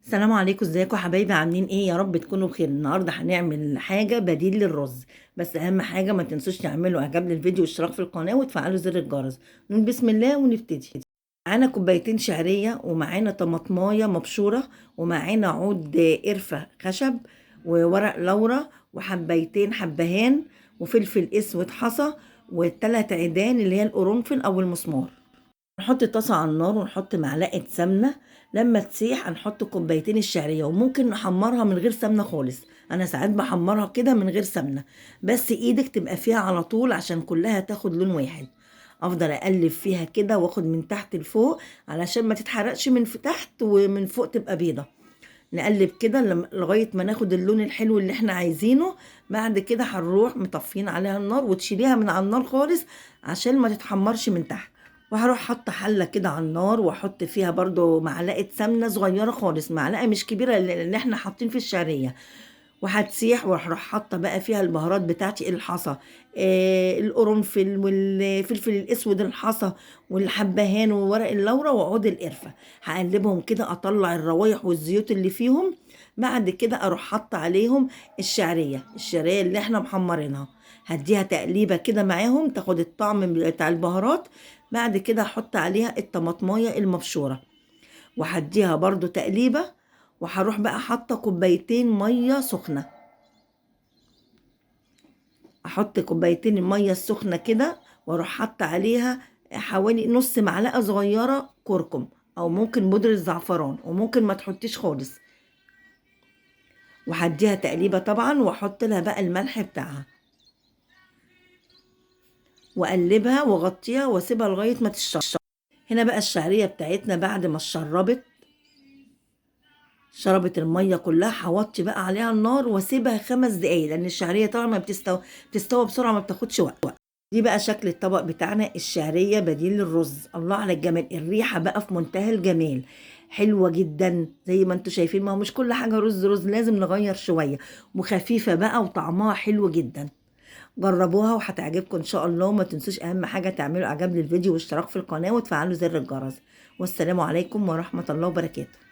السلام عليكم، ازيكم حبايبي؟ عاملين ايه؟ يا رب تكونوا بخير. النهارده هنعمل حاجه بديل للرز، بس اهم حاجه ما تنسوش تعملوا اعجاب للفيديو واشتراك في القناه وتفعلوا زر الجرس. نقول بسم الله ونبتدي. معانا كوبايتين شعريه، ومعانا طماطمايه مبشوره، ومعانا عود قرفه خشب، وورق لورا، وحبيتين حبهان، وفلفل اسود حصى، وثلاث عيدان اللي هي القرنفل او المسمار. نحط طاسة على النار ونحط معلقة سمنة. لما تسيح هنحط كوبايتين الشعرية، وممكن نحمرها من غير سمنة خالص. أنا ساعات بحمرها كده من غير سمنة، بس إيدك تبقى فيها على طول عشان كلها تاخد لون واحد. أفضل أقلب فيها كده واخد من تحت لفوق علشان ما تتحرقش من في تحت، ومن فوق تبقى بيضة. نقلب كده لغاية ما ناخد اللون الحلو اللي احنا عايزينه. بعد كده هنروح مطفين عليها النار وتشيليها من على النار خالص عشان ما تتحمرش من تحت. وهروح حاطه حله كده على النار، واحط فيها برضو معلقه سمنه صغيره خالص، معلقه مش كبيره اللي احنا حاطين في الشعريه. وهتسيح، واروح حاطه بقى فيها البهارات بتاعتي، الحصى، القرنفل والفلفل الاسود الحصى، والحبهان وورق اللورا وعود القرفه. هقلبهم كده اطلع الروايح والزيوت اللي فيهم. بعد كده اروح حاطه عليهم الشعريه اللي احنا محمرينها. هديها تقليبه كده معاهم تاخد الطعم بتاع البهارات. بعد كده احط عليها الطماطمايه المبشوره، وهديها برضو تقليبه. وهروح بقى حاطه كوبايتين ميه سخنه. احط كوبايتين الميه السخنه كده، واروح حاطه عليها حوالي نص معلقه صغيره كركم، او ممكن بودره زعفران، وممكن ما تحطيش خالص. وهديها تقليبه طبعا، واحط لها بقى الملح بتاعها، واقلبها واغطيها واسيبها لغايه ما تشرب. هنا بقى الشعريه بتاعتنا بعد ما شربت الميه كلها، هوطي بقى عليها النار واسيبها 5 دقايق، لان الشعريه طبعا ما بتستوى بسرعه، ما بتاخدش وقت. دي بقى شكل الطبق بتاعنا، الشعريه بديل للرز. الله على الجمال، الريحه بقى في منتهى الجمال، حلوه جدا زي ما انتم شايفين. ما هو مش كل حاجه رز رز، لازم نغير شويه. وخفيفه بقى وطعمها حلو جدا. جربوها وهتعجبكم ان شاء الله. وما تنسوش اهم حاجه تعملوا اعجاب للفيديو واشتراك في القناه وتفعلوا زر الجرس. والسلام عليكم ورحمه الله وبركاته.